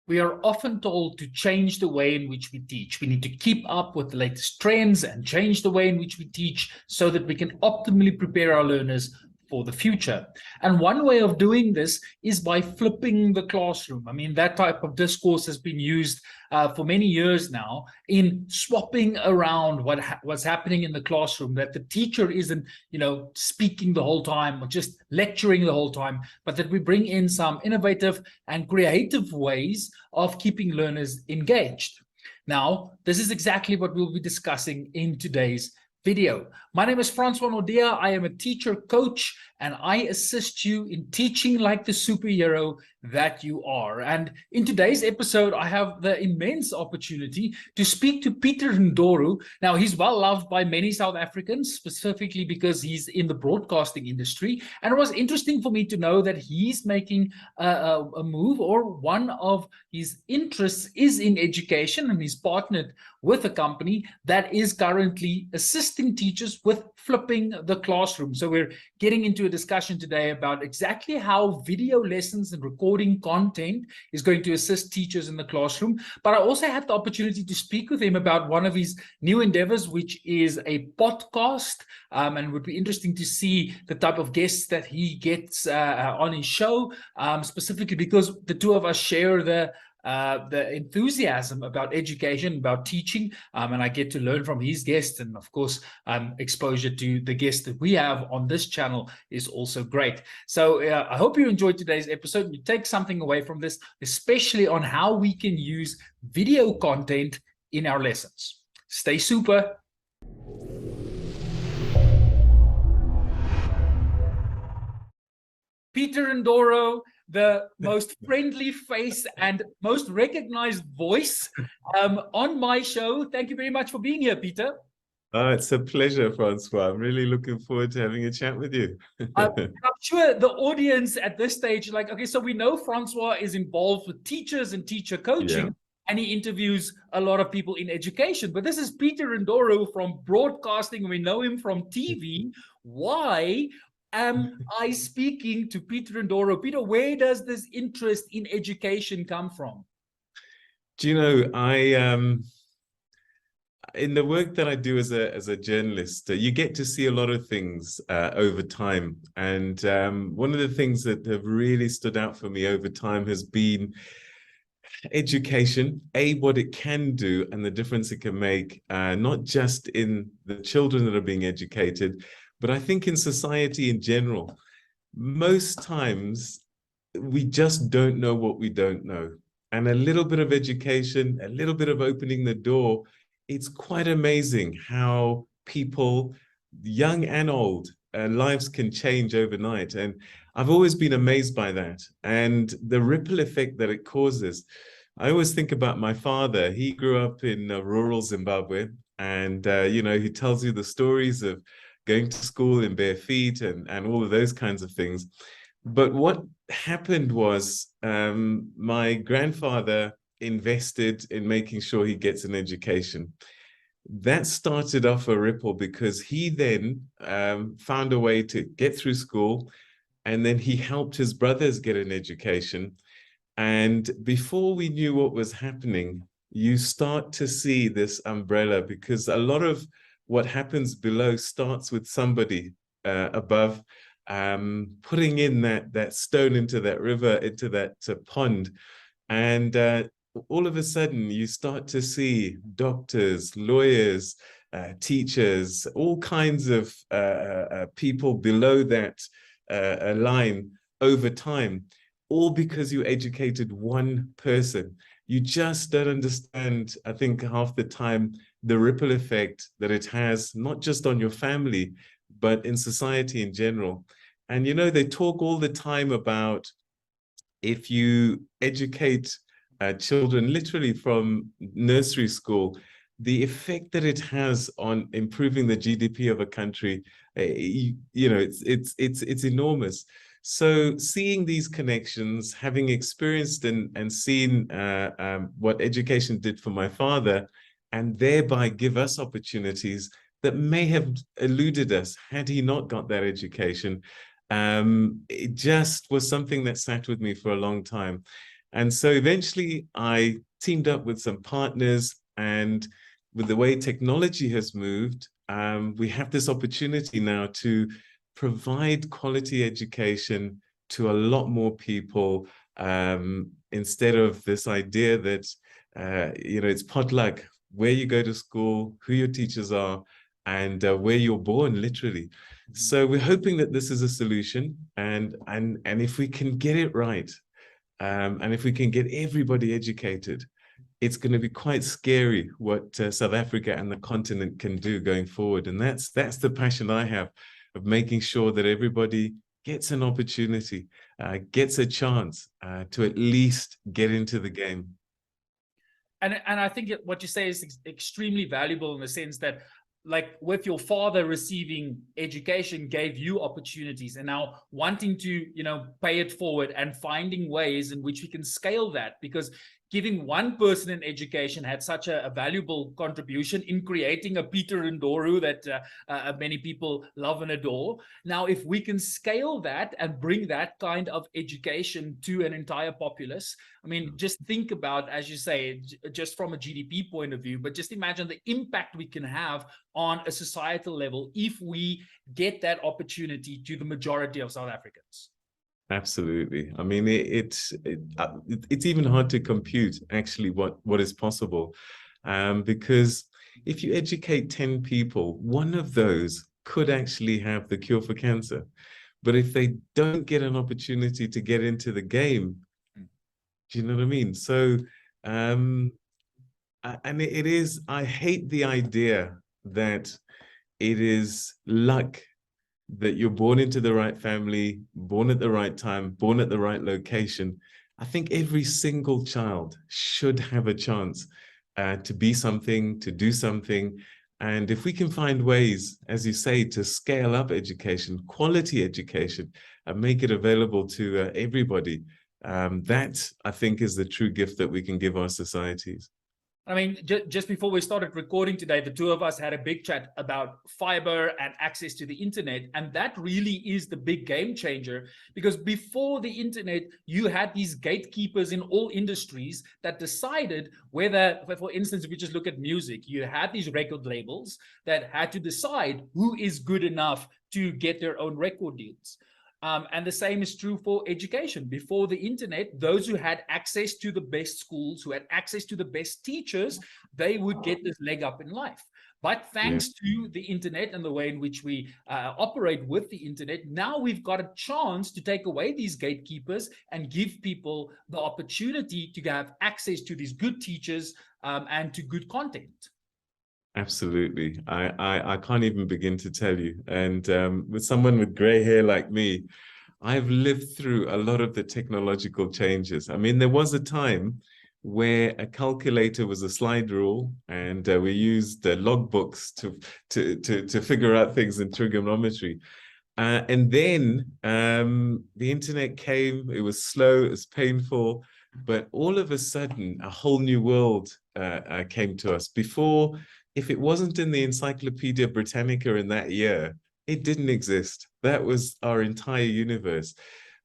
We are often told to change the way in which we teach. We need to keep up with the latest trends and change the way in which we teach so that we can optimally prepare our learners for the future. And one way of doing this is by flipping the classroom. I mean, that type of discourse has been used for many years now in swapping around what's happening in the classroom, that the teacher isn't, speaking the whole time or just lecturing the whole time, but that we bring in some innovative and creative ways of keeping learners engaged. Now, this is exactly what we'll be discussing in today's video. My name is Francois Nordea. I am a teacher coach, and I assist you in teaching like the superhero that you are. And in today's episode, I have the immense opportunity to speak to Peter Ndoro. Now, he's well loved by many South Africans, specifically because he's in the broadcasting industry. And it was interesting for me to know that he's making a move, or one of his interests is in education, and he's partnered with a company that is currently assisting teachers with flipping the classroom. So we're getting into a discussion today about exactly how video lessons and recording content is going to assist teachers in the classroom. But I also had the opportunity to speak with him about one of his new endeavors, which is a podcast, and it would be interesting to see the type of guests that he gets on his show, specifically because the two of us share the enthusiasm about education, about teaching, and I get to learn from his guests. And of course, exposure to the guests that we have on this channel is also great. So I hope you enjoyed today's episode and you take something away from this, especially on how we can use video content in our lessons. Stay super. Peter Ndoro, the most friendly face and most recognized voice on my show. Thank you very much for being here, Peter. It's a pleasure, Francois. I'm really looking forward to having a chat with you. I'm sure the audience at this stage, like, okay, so we know Francois is involved with teachers and teacher coaching, and he interviews a lot of people in education. But this is Peter Ndoro from broadcasting. We know him from TV. Why am I speaking to Peter Ndoro? Peter, where does this interest in education come from? Do you know, in the work that I do as a journalist, you get to see a lot of things over time. And one of the things that have really stood out for me over time has been education, what it can do and the difference it can make, not just in the children that are being educated, but I think in society in general. Most times we just don't know what we don't know. And a little bit of education, a little bit of opening the door, it's quite amazing how people, young and old, lives can change overnight. And I've always been amazed by that and the ripple effect that it causes. I always think about my father. He grew up in rural Zimbabwe, and he tells you the stories of going to school in bare feet and all of those kinds of things. But what happened was my grandfather invested in making sure he gets an education. That started off a ripple because he then found a way to get through school, and then he helped his brothers get an education. And before we knew what was happening, you start to see this umbrella, because a lot of what happens below starts with somebody above putting in that stone into that river, into that pond. And all of a sudden you start to see doctors, lawyers, teachers, all kinds of people below that line over time, all because you educated one person. You just don't understand, I think, half the time, the ripple effect that it has, not just on your family, but in society in general. And, they talk all the time about if you educate children literally from nursery school, the effect that it has on improving the GDP of a country, it's enormous. So seeing these connections, having experienced and seen what education did for my father, and thereby give us opportunities that may have eluded us had he not got that education, it just was something that sat with me for a long time. And so eventually I teamed up with some partners, and with the way technology has moved, we have this opportunity now to provide quality education to a lot more people, instead of this idea that, it's potluck, where you go to school, who your teachers are, and where you're born, literally. So we're hoping that this is a solution, and if we can get it right, and if we can get everybody educated, it's going to be quite scary what South Africa and the continent can do going forward. And that's the passion I have, of making sure that everybody gets an opportunity, gets a chance to at least get into the game. And I think what you say is extremely valuable in the sense that, like, with your father receiving education gave you opportunities, and now wanting to, pay it forward and finding ways in which we can scale that, because giving one person an education had such a valuable contribution in creating a Peter Ndoro that many people love and adore. Now, if we can scale that and bring that kind of education to an entire populace, I mean, just think about, as you say, just from a GDP point of view, but just imagine the impact we can have on a societal level if we get that opportunity to the majority of South Africans. Absolutely. I mean, it's even hard to compute actually what is possible, because if you educate 10 people, one of those could actually have the cure for cancer. But if they don't get an opportunity to get into the game, do you know what I mean? So, and it is, I hate the idea that it is luck, that you're born into the right family, born at the right time, born at the right location. I think every single child should have a chance to be something, to do something. And if we can find ways, as you say, to scale up education, quality education, and make it available to everybody, that, I think, is the true gift that we can give our societies. I mean, just before we started recording today, the two of us had a big chat about fiber and access to the internet. And that really is the big game changer, because before the internet, you had these gatekeepers in all industries that decided whether, for instance, if we just look at music, you had these record labels that had to decide who is good enough to get their own record deals. And the same is true for education. Before the internet, those who had access to the best schools, who had access to the best teachers, they would get this leg up in life. But thanks to the internet and the way in which we operate with the internet, now we've got a chance to take away these gatekeepers and give people the opportunity to have access to these good teachers and to good content. Absolutely. I can't even begin to tell you. And with someone with gray hair like me, I've lived through a lot of the technological changes. I mean, there was a time where a calculator was a slide rule, and we used logbooks to figure out things in trigonometry. And then the internet came. It was slow, it was painful, but all of a sudden, a whole new world came to us. Before, if it wasn't in the Encyclopedia Britannica in that year, it didn't exist. That was our entire universe.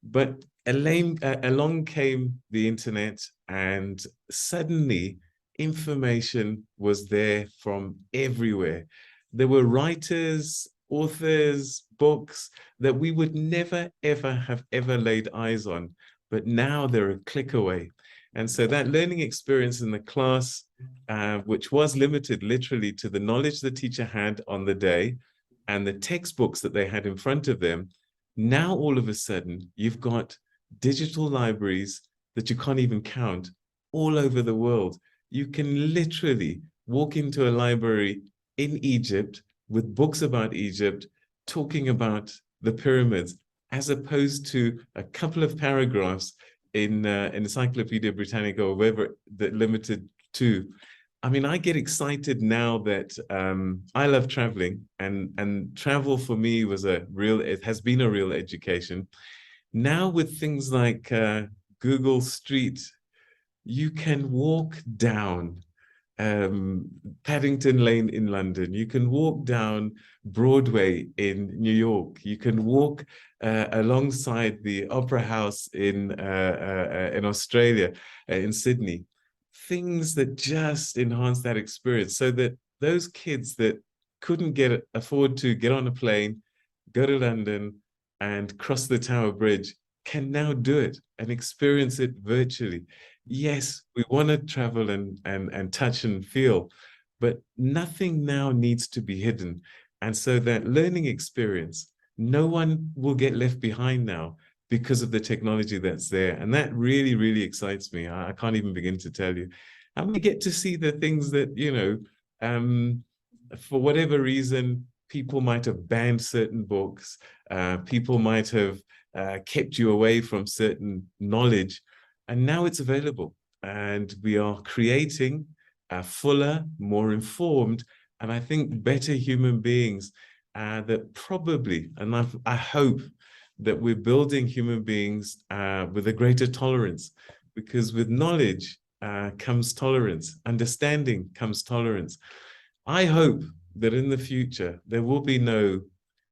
But along came the internet, and suddenly information was there from everywhere. There were writers, authors, books that we would never, ever have ever laid eyes on, but now they're a click away. And so that learning experience in the class, which was limited literally to the knowledge the teacher had on the day and the textbooks that they had in front of them, now all of a sudden you've got digital libraries that you can't even count all over the world. You can literally walk into a library in Egypt with books about Egypt, talking about the pyramids, as opposed to a couple of paragraphs in Encyclopedia Britannica or wherever that limited to. I mean, I get excited now that I love traveling, and travel for me was it has been a real education. Now with things like Google Street, you can walk down Paddington Lane in London. You can walk down Broadway in New York. You can walk alongside the Opera House in Australia, in Sydney. Things that just enhance that experience, so that those kids that couldn't afford to get on a plane, go to London and cross the Tower Bridge can now do it and experience it virtually. Yes, we want to travel and touch and feel, but nothing now needs to be hidden. And so that learning experience, no one will get left behind now because of the technology that's there. And that really, really excites me. I can't even begin to tell you. And we get to see the things that, you know, for whatever reason, people might have banned certain books, people might have kept you away from certain knowledge, and now it's available. And we are creating fuller, more informed, and I think better human beings that probably, and I hope that we're building human beings with a greater tolerance, because with knowledge comes tolerance, understanding comes tolerance. I hope that in the future, there will be no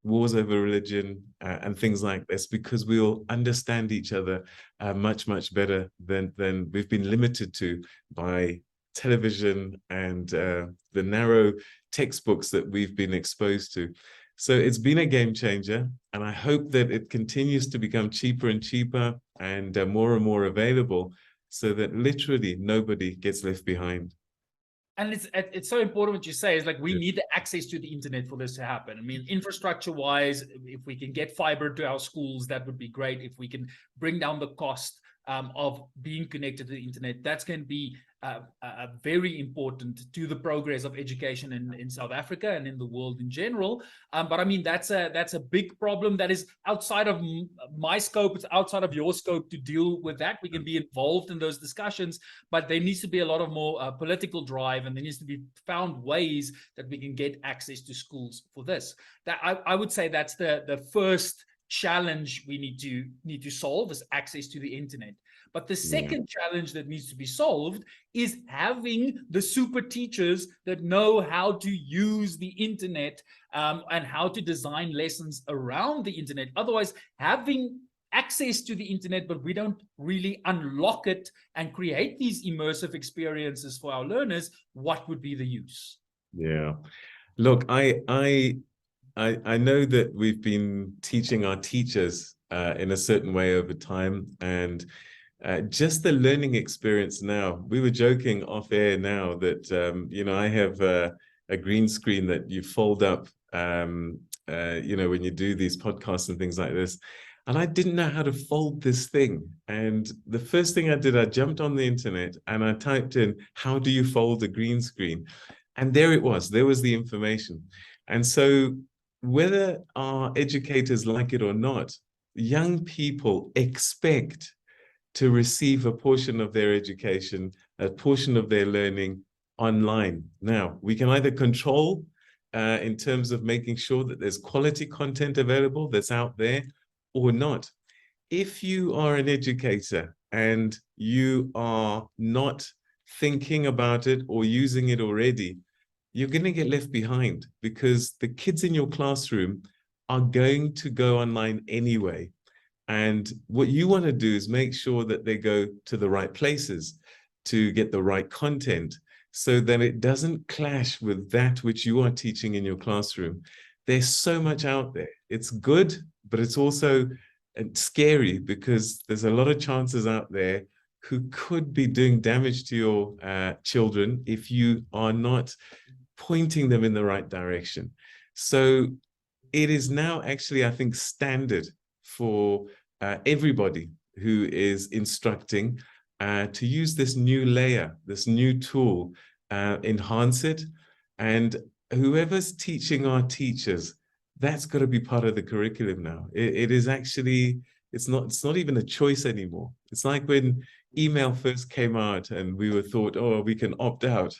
wars over religion and things like this, because we'll understand each other much, much better than we've been limited to by television and the narrow textbooks that we've been exposed to. So it's been a game changer, and I hope that it continues to become cheaper and cheaper and more available, so that literally nobody gets left behind. And it's so important what you say is, like, we need the access to the internet for this to happen. I mean, infrastructure wise, if we can get fiber to our schools, that would be great. If we can bring down the cost of being connected to the internet, that's going to be very important to the progress of education in South Africa and in the world in general. But I mean, that's a big problem that is outside of my scope. It's outside of your scope to deal with that. We can be involved in those discussions, but there needs to be a lot of more political drive, and there needs to be found ways that we can get access to schools for this. That I would say that's the first challenge we need to solve, is access to the internet. But the second challenge that needs to be solved is having the super teachers that know how to use the internet and how to design lessons around the internet. Otherwise, having access to the internet, but we don't really unlock it and create these immersive experiences for our learners, what would be the use? Yeah. Look, I know that we've been teaching our teachers in a certain way over time, and just the learning experience now. We were joking off air now that, you know, I have a green screen that you fold up, you know, when you do these podcasts and things like this. And I didn't know how to fold this thing. And the first thing I did, I jumped on the internet and I typed in, how do you fold a green screen? And there it was. There was the information. And so whether our educators like it or not, young people expect to receive a portion of their education, a portion of their learning online. Now, we can either control in terms of making sure that there's quality content available that's out there, or not. If you are an educator and you are not thinking about it or using it already, you're going to get left behind, because the kids in your classroom are going to go online anyway. And what you want to do is make sure that they go to the right places to get the right content, so that it doesn't clash with that which you are teaching in your classroom. There's so much out there. It's good, but it's also scary, because there's a lot of chances out there who could be doing damage to your children if you are not pointing them in the right direction. So it is now actually, I think, standard for everybody who is instructing to use this new layer, this new tool, enhance it. And whoever's teaching our teachers, that's got to be part of the curriculum now. It is actually, it's not even a choice anymore. It's like when email first came out and we were thought, oh, we can opt out.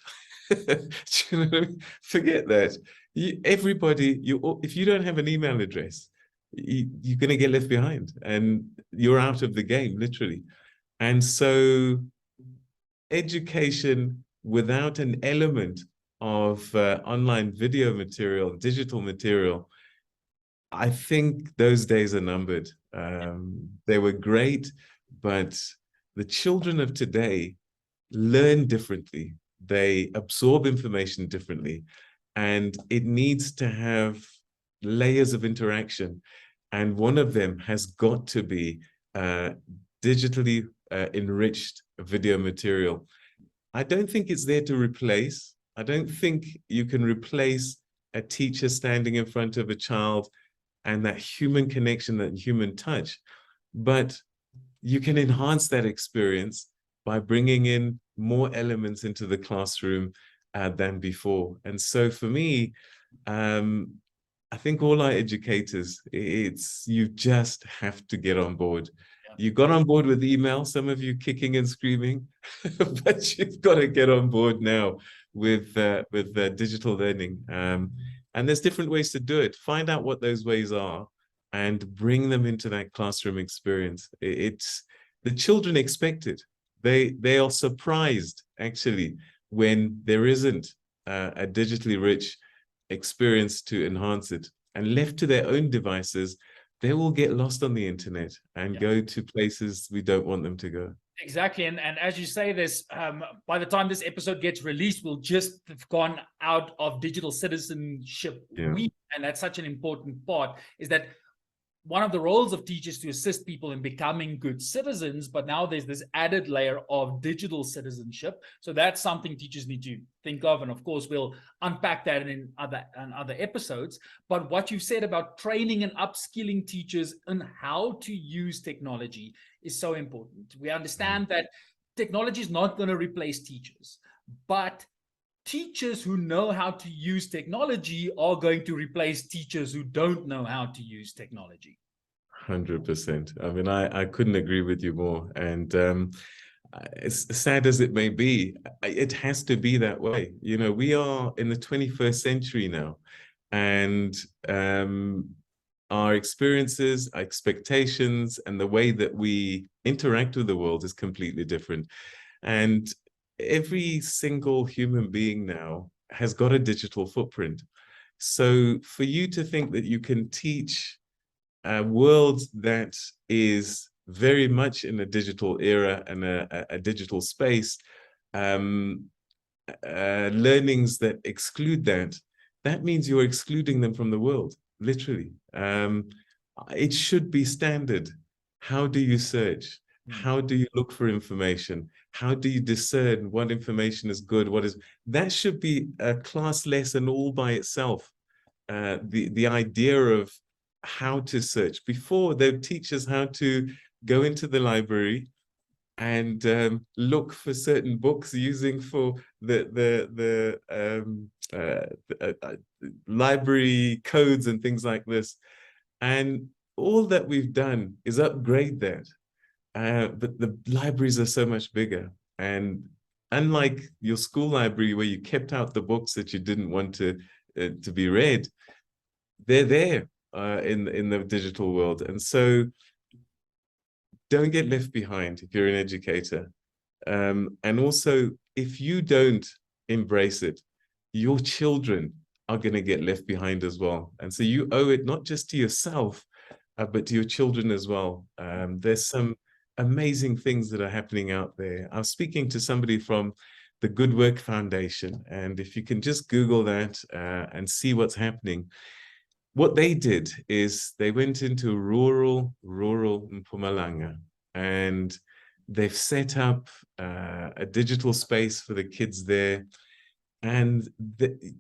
Forget that. Everybody, if you don't have an email address, you're going to get left behind and you're out of the game, literally. And so education without an element of online video material, digital material, I think those days are numbered. They were great, but the children of today learn differently. They absorb information differently, and it needs to have layers of interaction. And one of them has got to be digitally enriched video material. I don't think it's there to replace. I don't think you can replace a teacher standing in front of a child and that human connection, that human touch. But you can enhance that experience by bringing in more elements into the classroom than before. And so for me, I think all our educators, you just have to get on board. You got on board with email, some of you kicking and screaming, but you've got to get on board now with digital learning. And there's different ways to do it. Find out what those ways are and bring them into that classroom experience. It's the children expect it. They are surprised actually when there isn't a digitally rich experience to enhance it, and left to their own devices, they will get lost on the internet and go to places we don't want them to go. Exactly. And as you say this, by the time this episode gets released, we'll just have gone out of Digital Citizenship Week. And that's such an important part, is that one of the roles of teachers to assist people in becoming good citizens, but now there's this added layer of digital citizenship. So that's something teachers need to think of. And of course, we'll unpack that in other episodes. But what you've said about training and upskilling teachers on how to use technology is so important. We understand that technology is not going to replace teachers, but teachers who know how to use technology are going to replace teachers who don't know how to use technology. 100%. I mean, I couldn't agree with you more. And as sad as it may be, it has to be that way. You know, we are in the 21st century now, and our experiences, our expectations, and the way that we interact with the world is completely different. And every single human being now has got a digital footprint. So for you to think that you can teach a world that is very much in a digital era and a digital space, learnings that exclude that, that means you're excluding them from the world, literally. It should be standard. How do you search? How do you look for information? How do you discern what information is good? That should be a class lesson all by itself. The idea of how to search. Before, they would teach us how to go into the library and look for certain books using for the library codes and things like this. And all that we've done is upgrade that. But the libraries are so much bigger. And unlike your school library where you kept out the books that you didn't want to be read, they're there in the digital world. And so don't get left behind if you're an educator. And also, if you don't embrace it, your children are going to get left behind as well. And so you owe it not just to yourself, but to your children as well. There's some amazing things that are happening out there. I was speaking to somebody from the Good Work Foundation, and if you can just Google that and see what's happening. What they did is they went into rural Mpumalanga, and they've set up a digital space for the kids there. And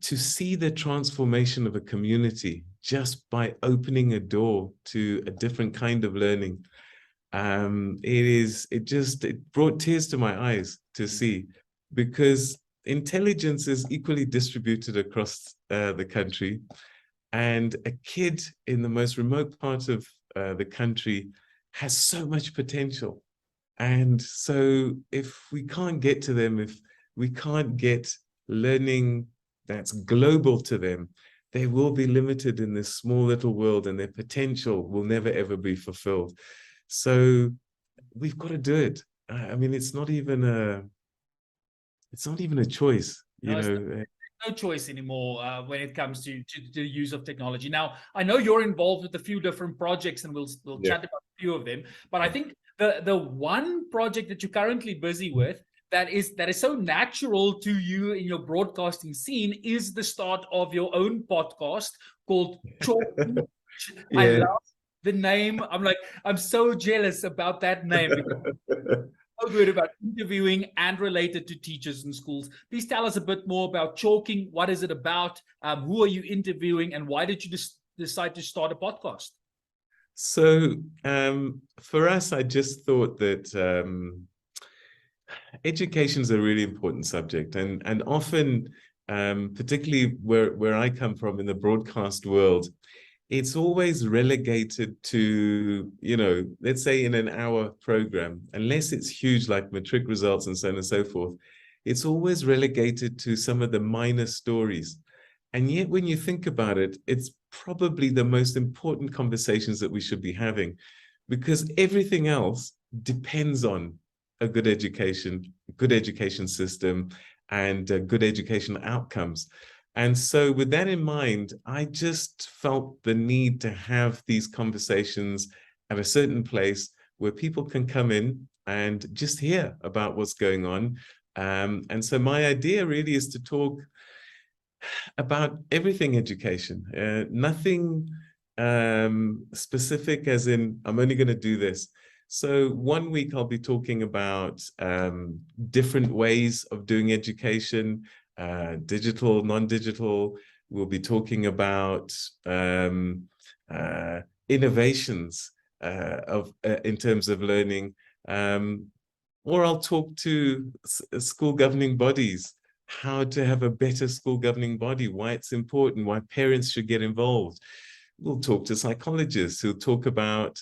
to see the transformation of a community just by opening a door to a different kind of learning, it brought tears to my eyes to see, because intelligence is equally distributed across the country. And a kid in the most remote part of the country has so much potential. And so if we can't get to them, if we can't get learning that's global to them, they will be limited in this small little world, and their potential will never, ever be fulfilled. So we've got to do it. I mean, it's not even It's not even a choice, you No, it's know. no choice anymore when it comes to the use of technology. Now, I know you're involved with a few different projects, and we'll Yeah. chat about a few of them. But I think the one project that you're currently busy with that is so natural to you in your broadcasting scene is the start of your own podcast called Chalk. I Yeah. love the name. I'm so jealous about that name because so good about interviewing and related to teachers in schools. Please tell us a bit more about Chalking. What is it about? Who are you interviewing, and why did you decide to start a podcast? So for us, I just thought that education is a really important subject, and often, particularly where I come from in the broadcast world, it's always relegated to, you know, let's say in an hour program, unless it's huge like matric results and so on and so forth, it's always relegated to some of the minor stories. And yet, when you think about it, it's probably the most important conversations that we should be having, because everything else depends on a good education system, and good education outcomes. And so with that in mind, I just felt the need to have these conversations at a certain place where people can come in and just hear about what's going on. And so my idea really is to talk about everything education, nothing specific as in, I'm only going to do this. So one week I'll be talking about different ways of doing education, digital, non-digital. We'll be talking about innovations in terms of learning, or I'll talk to school governing bodies, how to have a better school governing body, why it's important, why parents should get involved. We'll talk to psychologists who'll talk about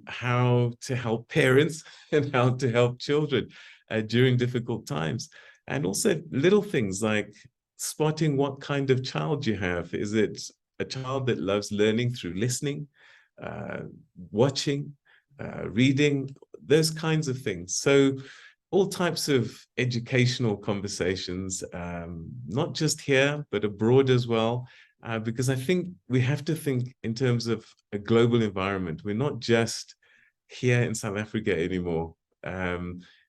how to help parents and how to help children during difficult times. And also little things like spotting what kind of child you have. Is it a child that loves learning through listening, watching, reading, those kinds of things. So all types of educational conversations, not just here, but abroad as well, because I think we have to think in terms of a global environment. We're not just here in South Africa anymore.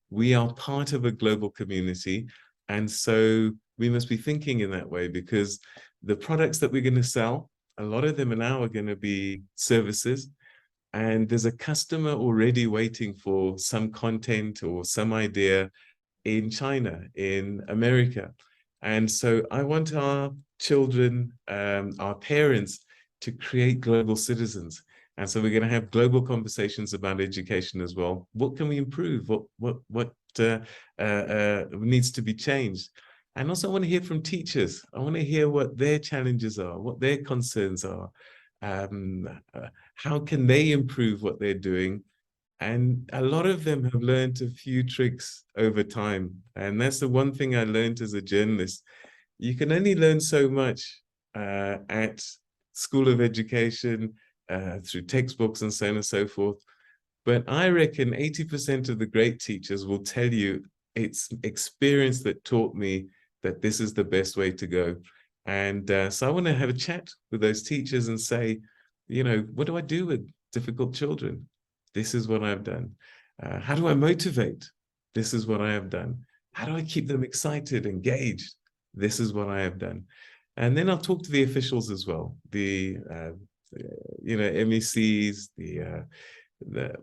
We are part of a global community. And so we must be thinking in that way, because the products that we're going to sell, a lot of them are going to be services. And there's a customer already waiting for some content or some idea in China, in America. And so I want our children, our parents, to create global citizens. And so we're going to have global conversations about education as well. What can we improve? What needs to be changed? And also I want to hear from teachers. I want to hear what their challenges are, what their concerns are. How can they improve what they're doing? And a lot of them have learned a few tricks over time. And that's the one thing I learned as a journalist. You can only learn so much at School of Education, through textbooks and so on and so forth. But I reckon 80% of the great teachers will tell you it's experience that taught me that this is the best way to go. And so I want to have a chat with those teachers and say, you know, what do I do with difficult children? This is what I've done. How do I motivate? This is what I have done. How do I keep them excited, engaged? This is what I have done. And then I'll talk to the officials as well, the you know, MECs, the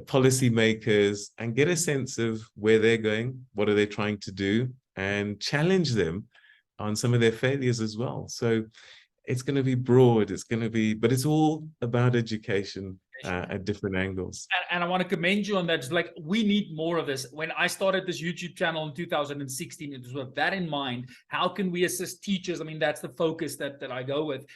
policy makers, and get a sense of where they're going, what are they trying to do, and challenge them on some of their failures as well. So it's going to be broad, it's going to be, but it's all about education at different angles. And I want to commend you on that. It's like, we need more of this. When I started this YouTube channel in 2016, it was with that in mind. How can we assist teachers? I mean, that's the focus that I go with.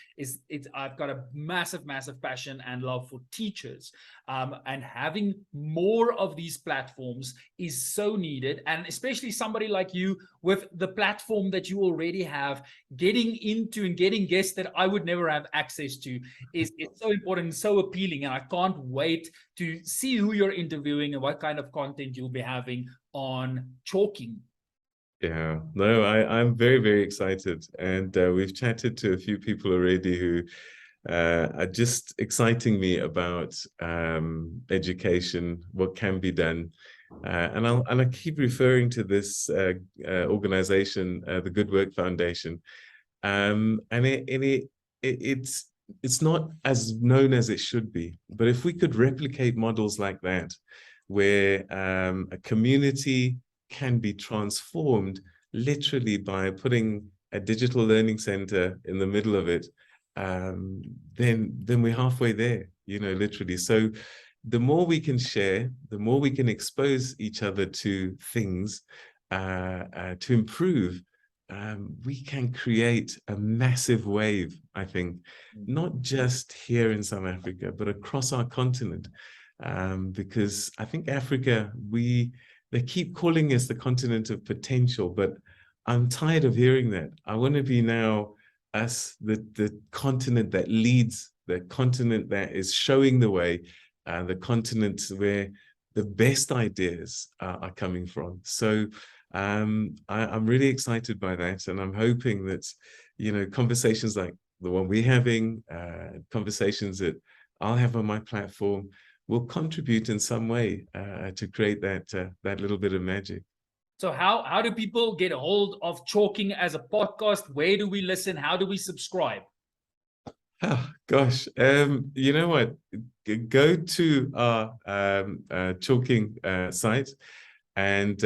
I've got a massive passion and love for teachers. And having more of these platforms is so needed. And especially somebody like you with the platform that you already have, getting into and getting guests that I would never have access to is so important and so appealing. And I can't wait to see who you're interviewing and what kind of content you'll be having on Chalking. Yeah, no, I'm very, very excited. And we've chatted to a few people already who are just exciting me about education, what can be done. And I keep referring to this organization, the Good Work Foundation. And it's not as known as it should be. But if we could replicate models like that, where a community can be transformed literally by putting a digital learning center in the middle of it, then we're halfway there, literally. So the more we can share, the more we can expose each other to things to improve, we can create a massive wave, I think, not just here in South Africa, but across our continent. Because I think Africa, they keep calling us the continent of potential, but I'm tired of hearing that. I want to be now us, the continent that leads, the continent that is showing the way, the continent where the best ideas are coming from. So I'm really excited by that, and I'm hoping that, conversations like the one we're having, conversations that I'll have on my platform, will contribute in some way to create that little bit of magic. So how do people get a hold of Chalking as a podcast? Where do we listen? How do we subscribe? Oh, gosh, you know what? Go to our Chalking site, and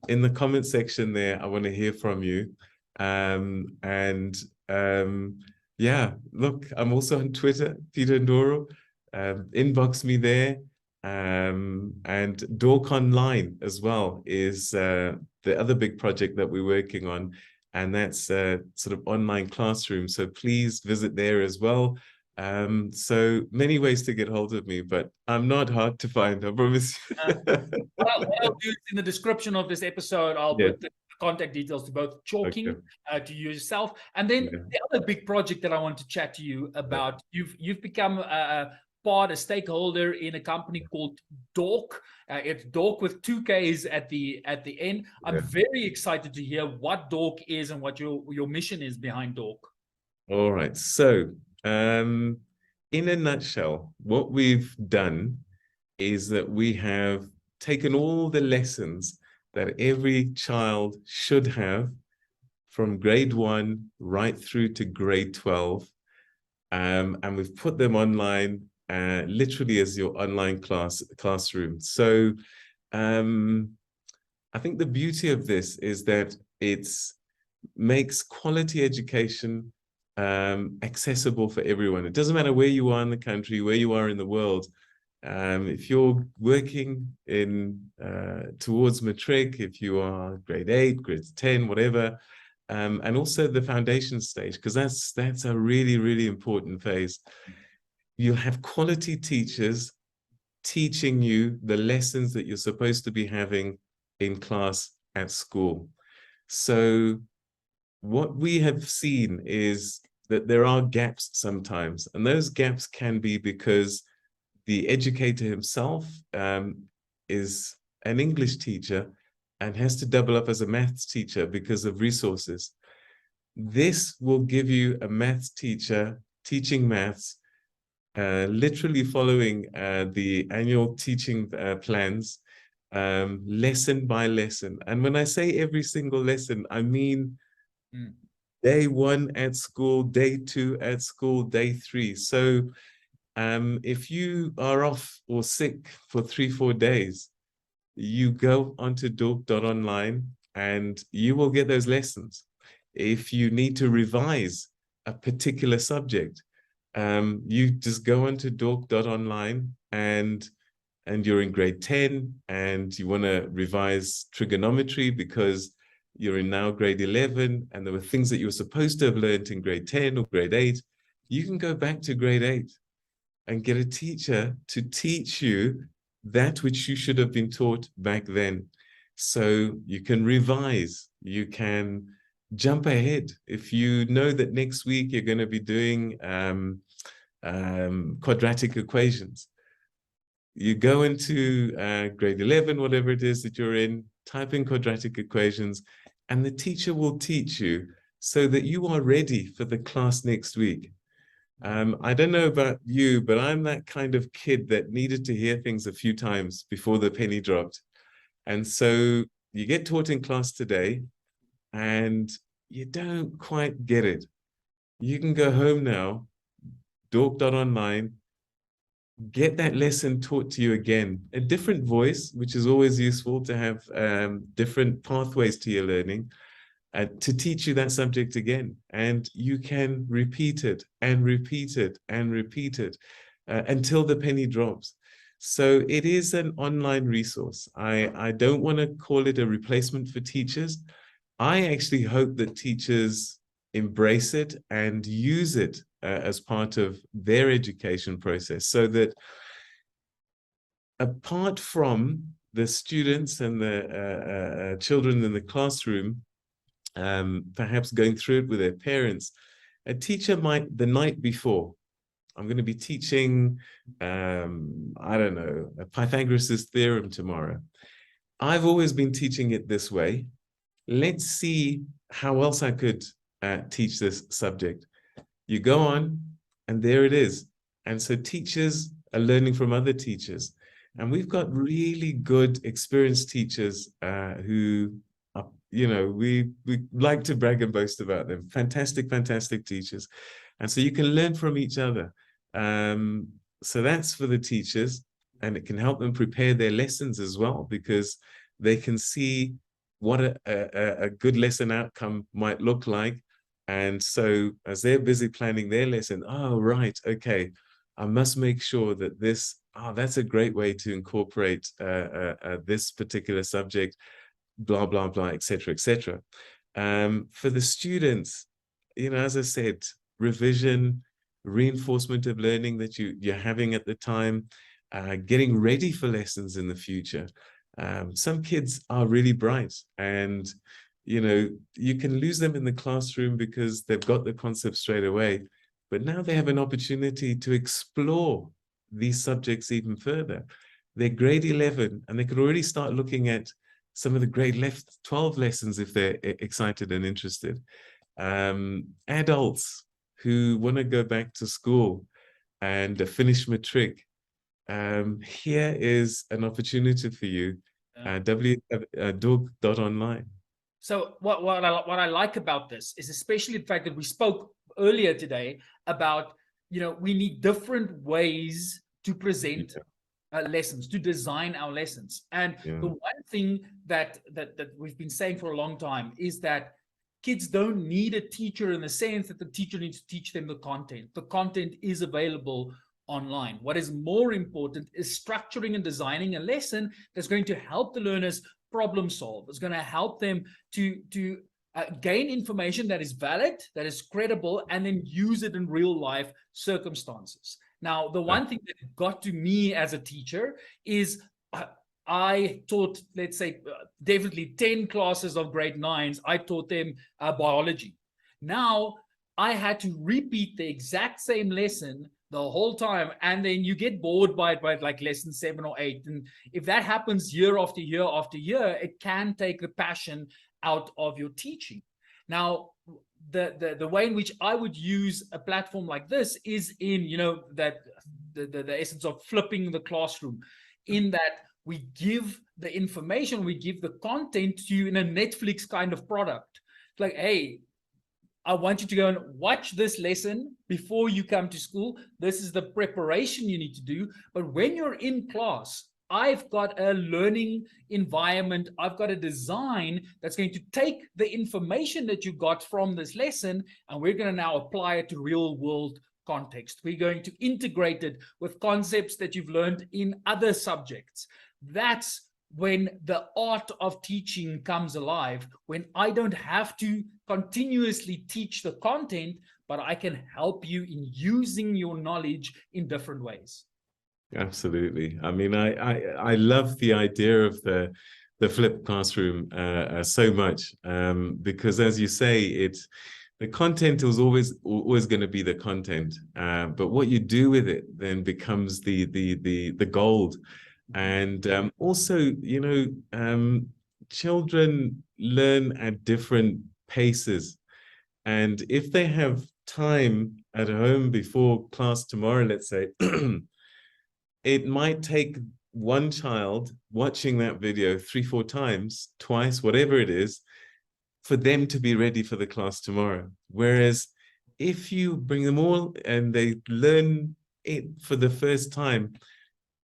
in the comment section there, I want to hear from you. Yeah, look, I'm also on Twitter, Peter Ndoro. Inbox me there. And Dorkk Online as well is the other big project that we're working on. And that's a sort of online classroom. So please visit there as well. So many ways to get hold of me, but I'm not hard to find, I promise. What I'll do is in the description of this episode, I'll put the contact details to both Chalking, to yourself, and then the other big project that I want to chat to you about. You've become a stakeholder in a company called Dorkk. It's Dorkk with 2 Ks at the end. I'm very excited to hear what Dorkk is and what your mission is behind Dorkk. All right. So, in a nutshell, what we've done is that we have taken all the lessons that every child should have from grade 1 right through to grade 12, and we've put them online, literally as your online classroom. So I think the beauty of this is that it makes quality education accessible for everyone. It doesn't matter where you are in the country, where you are in the world. If you're working in towards matric, if you are grade 8, grade 10, whatever, and also the foundation stage, because that's a really, really important phase. You have quality teachers teaching you the lessons that you're supposed to be having in class at school. So what we have seen is that there are gaps sometimes, and those gaps can be because the educator himself is an English teacher and has to double up as a maths teacher because of resources. This will give you a maths teacher teaching maths, literally following the annual teaching plans, lesson by lesson. And when I say every single lesson, I mean day 1 at school, day 2 at school, day 3. So if you are off or sick for 3-4 days, you go onto dorkk.online and you will get those lessons. If you need to revise a particular subject, you just go onto dorkk.online and you're in grade 10 and you want to revise trigonometry because you're in now grade 11 and there were things that you were supposed to have learned in grade 10 or grade 8, you can go back to grade 8 and get a teacher to teach you that which you should have been taught back then. So you can revise, you can jump ahead. If you know that next week you're going to be doing quadratic equations, you go into grade 11, whatever it is that you're in, type in quadratic equations, and the teacher will teach you so that you are ready for the class next week. I don't know about you, but I'm that kind of kid that needed to hear things a few times before the penny dropped. And so you get taught in class today and you don't quite get it. You can go home now, Dorkk.online, get that lesson taught to you again, a different voice, which is always useful to have different pathways to your learning, to teach you that subject again. And you can repeat it and repeat it and repeat it until the penny drops. So it is an online resource. I don't want to call it a replacement for teachers. I actually hope that teachers embrace it and use it as part of their education process, so that apart from the students and the children in the classroom, perhaps going through it with their parents, a teacher might, the night before, I'm going to be teaching, I don't know, Pythagoras' theorem tomorrow. I've always been teaching it this way. Let's see how else I could teach this subject. You go on, and there it is. And so teachers are learning from other teachers. And we've got really good, experienced teachers who are, you know, we like to brag and boast about them. Fantastic, fantastic teachers. And so you can learn from each other. So that's for the teachers, and it can help them prepare their lessons as well, because they can see what a good lesson outcome might look like. And so as they're busy planning their lesson, oh, right, okay, I must make sure that this, that's a great way to incorporate this particular subject, blah, blah, blah, et cetera, et cetera. For the students, you know, as I said, revision, reinforcement of learning that you're having at the time, getting ready for lessons in the future. Some kids are really bright, and you know, you can lose them in the classroom because they've got the concept straight away, but now they have an opportunity to explore these subjects even further. They're grade 11 and they could already start looking at some of the grade 12 lessons if they're excited and interested. Adults who want to go back to school and finish matric, here is an opportunity for you. Dorkk.online. So what I like about this is especially the fact that we spoke earlier today about, you know, we need different ways to present lessons, to design our lessons. And the one thing that we've been saying for a long time is that kids don't need a teacher in the sense that the teacher needs to teach them the content. The content is available online. What is more important is structuring and designing a lesson that's going to help the learners problem solve. It's going to help them to gain information that is valid, that is credible, and then use it in real life circumstances. Now, the one thing that got to me as a teacher is I taught, let's say, definitely 10 classes of grade 9s. I taught them biology. Now, I had to repeat the exact same lesson the whole time, and then you get bored by it by like lesson 7 or 8. And if that happens year after year after year, it can take the passion out of your teaching. Now, the way in which I would use a platform like this is in, you know, that the essence of flipping the classroom, in that we give the information, we give the content to you in a Netflix kind of product. It's like, hey, I want you to go and watch this lesson before you come to school. This is the preparation you need to do. But when you're in class, I've got a learning environment. I've got a design that's going to take the information that you got from this lesson, and we're going to now apply it to real world context. We're going to integrate it with concepts that you've learned in other subjects. That's when the art of teaching comes alive, when I don't have to continuously teach the content, but I can help you in using your knowledge in different ways. Absolutely. I mean, I love the idea of the flipped classroom so much, because as you say, the content is always going to be the content, but what you do with it then becomes the gold. And also, you know, children learn at different paces. And if they have time at home before class tomorrow, let's say, it might take one child watching that video 3-4 times, twice, whatever it is, for them to be ready for the class tomorrow. Whereas if you bring them all and they learn it for the first time,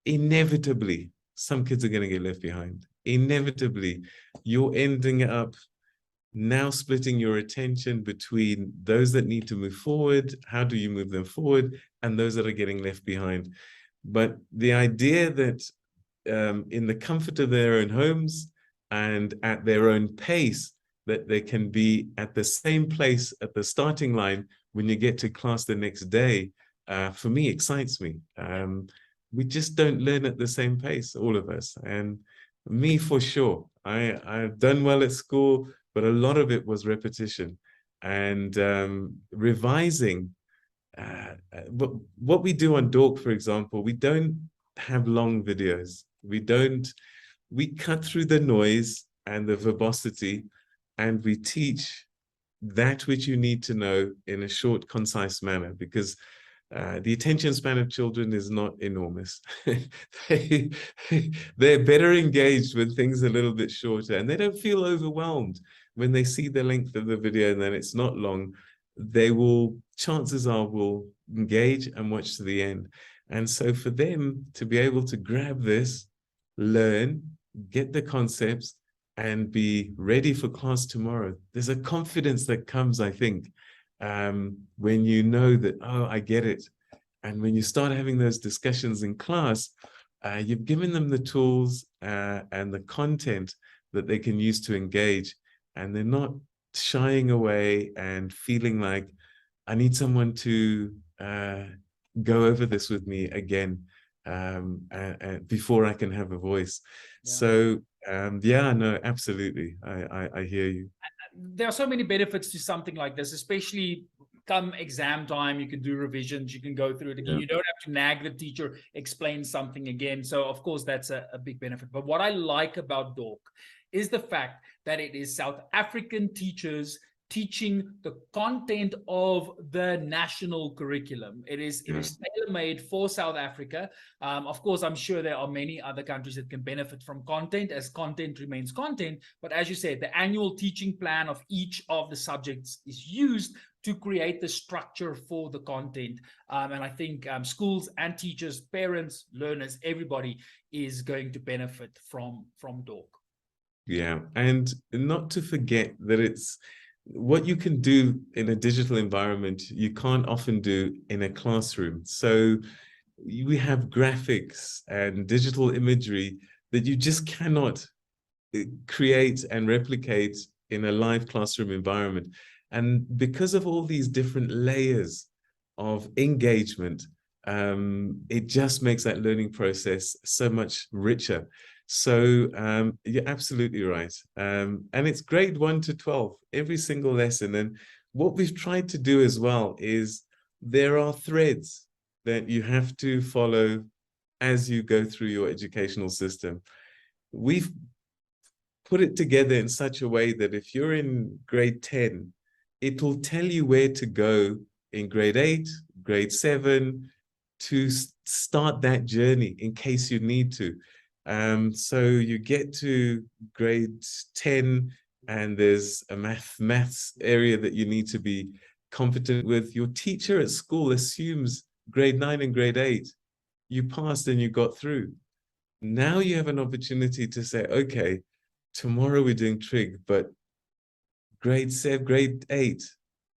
inevitably, some kids are going to get left behind. Inevitably, you're ending up now splitting your attention between those that need to move forward, how do you move them forward, and those that are getting left behind. But the idea that in the comfort of their own homes and at their own pace, that they can be at the same place at the starting line when you get to class the next day, for me, excites me. We just don't learn at the same pace, all of us. And me, for sure, I've done well at school, but a lot of it was repetition and revising. What we do on Dorkk, for example, we don't have long videos. We cut through the noise and the verbosity, and we teach that which you need to know in a short, concise manner, because the attention span of children is not enormous. They're better engaged when things are a little bit shorter, and they don't feel overwhelmed when they see the length of the video and then it's not long. They will, chances are, will engage and watch to the end. And so for them to be able to grab this, learn, get the concepts, and be ready for class tomorrow, there's a confidence that comes, I think, when you know that, oh, I get it. And when you start having those discussions in class, you've given them the tools and the content that they can use to engage, and they're not shying away and feeling like, I need someone to go over this with me again before I can have a voice. Yeah. So yeah, no, absolutely. I hear you. There are so many benefits to something like this, especially come exam time. You can do revisions, you can go through it again. Yeah. You don't have to nag the teacher, explain something again. So of course, that's a big benefit. But what I like about Dorkk is the fact that it is South African teachers teaching the content of the national curriculum. It is tailor-made for South Africa. Of course, I'm sure there are many other countries that can benefit from content, as content remains content. But as you said, the annual teaching plan of each of the subjects is used to create the structure for the content. And I think schools and teachers, parents, learners, everybody is going to benefit from Dorkk. Yeah, and not to forget that it's what you can do in a digital environment, you can't often do in a classroom. So we have graphics and digital imagery that you just cannot create and replicate in a live classroom environment. And because of all these different layers of engagement, it just makes that learning process so much richer. So you're absolutely right. And it's grade 1 to 12, every single lesson. And what we've tried to do as well is there are threads that you have to follow as you go through your educational system. We've put it together in such a way that if you're in grade 10, it will tell you where to go in grade 8, grade 7, to start that journey in case you need to. So you get to grade 10 and there's a maths area that you need to be competent with. Your teacher at school assumes grade 9 and grade 8. You passed and you got through. Now you have an opportunity to say, okay, tomorrow we're doing trig, but grade 7, grade 8,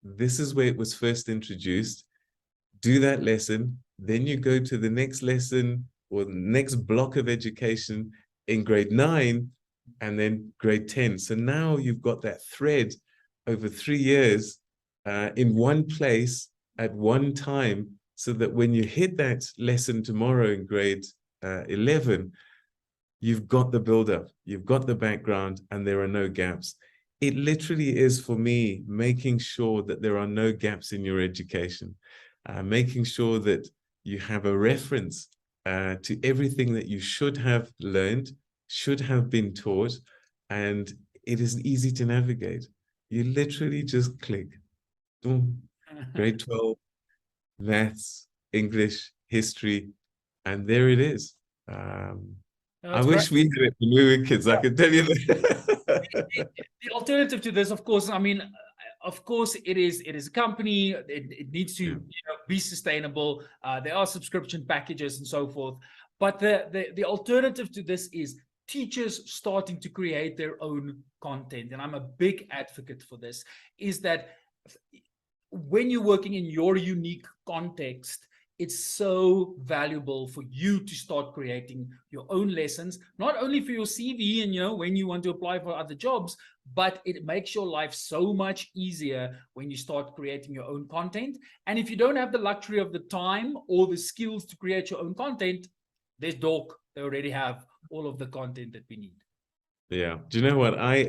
this is where it was first introduced. Do that lesson. Then you go to the next lesson or the next block of education in grade 9 and then grade 10. So now you've got that thread over 3 years in one place at one time, so that when you hit that lesson tomorrow in grade 11, you've got the build-up, you've got the background, and there are no gaps. It literally is, for me, making sure that there are no gaps in your education, making sure that you have a reference to everything that you should have learned, should have been taught, and it is easy to navigate. You literally just click, boom, grade 12, maths, English, history, and there it is. No, I it's great. wish we had it when we were kids, I can tell you that. The alternative to this, of course, I mean, of course, it is a company. It needs to be sustainable. There are subscription packages and so forth. But the alternative to this is teachers starting to create their own content. And I'm a big advocate for this, is that when you're working in your unique context, it's so valuable for you to start creating your own lessons, not only for your CV and when you want to apply for other jobs, but it makes your life so much easier when you start creating your own content. And if you don't have the luxury of the time or the skills to create your own content, there's Dorkk. They already have all of the content that we need. Yeah. Do you know what? I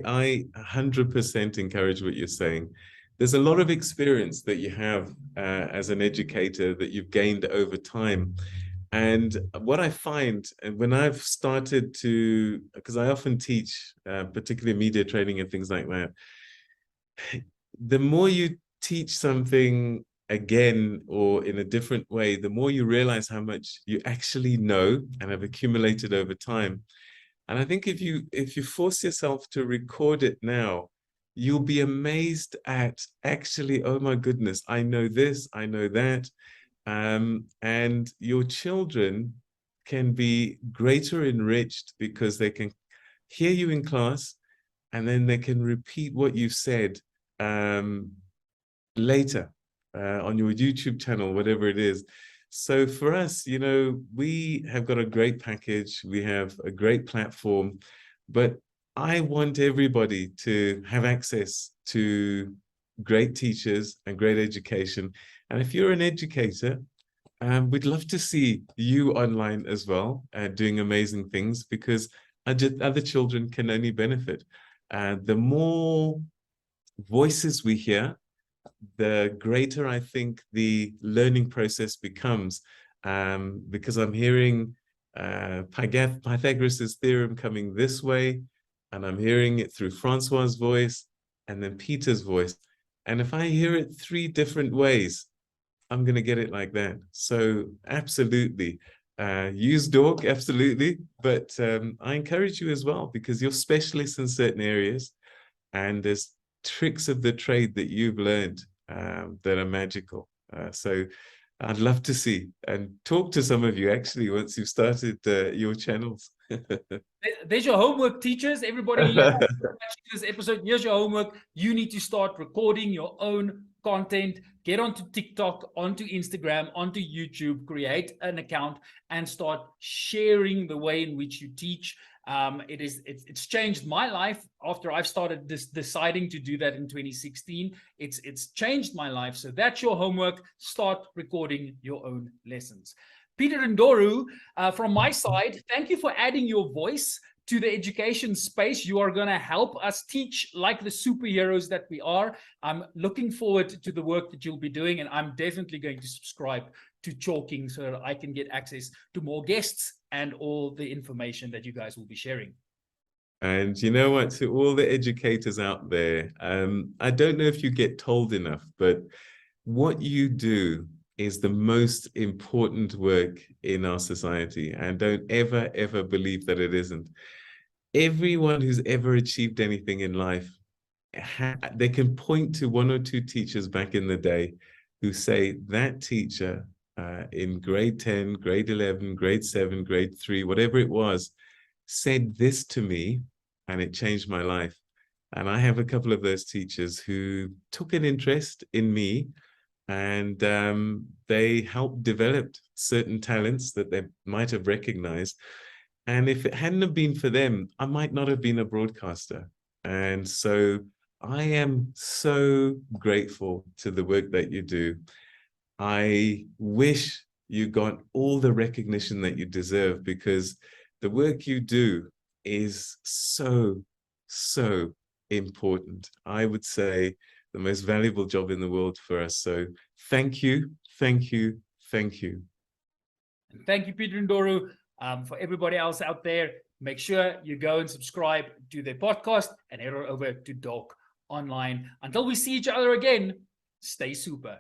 100% encourage what you're saying. There's a lot of experience that you have as an educator that you've gained over time. And what I find, and when I've started to, because I often teach, particularly media training and things like that, the more you teach something again or in a different way, the more you realize how much you actually know and have accumulated over time. And I think if you force yourself to record it now, you'll be amazed at actually, oh my goodness, I know this, I know that. And your children can be greater enriched because they can hear you in class and then they can repeat what you've said later on your YouTube channel, whatever it is. So for us, we have got a great package, we have a great platform, but I want everybody to have access to great teachers and great education. And if you're an educator, we'd love to see you online as well, doing amazing things, because other children can only benefit. The more voices we hear, the greater I think the learning process becomes, because I'm hearing Pythagoras' theorem coming this way, and I'm hearing it through Francois' voice, and then Peter's voice. And if I hear it 3 different ways, I'm going to get it like that. So absolutely, use Dorkk, absolutely. But I encourage you as well, because you're specialists in certain areas, and there's tricks of the trade that you've learned that are magical. So I'd love to see and talk to some of you actually once you've started your channels. There's your homework, teachers. Everybody watching this episode, here's your homework. You need to start recording your own content. Get onto TikTok, onto Instagram, onto YouTube, create an account, and start sharing the way in which you teach. It's changed my life after I've started deciding to do that in 2016. It's changed my life. So that's your homework. Start recording your own lessons. Peter and Ndoro, from my side, thank you for adding your voice to the education space. You are going to help us teach like the superheroes that we are. I'm looking forward to the work that you'll be doing, and I'm definitely going to subscribe to Chalking so that I can get access to more guests and all the information that you guys will be sharing. And you know what, to all the educators out there, I don't know if you get told enough, but what you do is the most important work in our society. And don't ever, ever believe that it isn't. Everyone who's ever achieved anything in life, they can point to 1 or 2 teachers back in the day who say that teacher in grade 10, grade 11, grade 7, grade 3, whatever it was, said this to me and it changed my life. And I have a couple of those teachers who took an interest in me, and they helped develop certain talents that they might have recognized. And if it hadn't have been for them, I might not have been a broadcaster. And so I am so grateful to the work that you do. I wish you got all the recognition that you deserve, because the work you do is so, so important. I would say the most valuable job in the world for us. So thank you, thank you, thank you. Thank you, Peter and Ndoro. For everybody else out there, make sure you go and subscribe to their podcast and head over to Dorkk Online. Until we see each other again, stay super.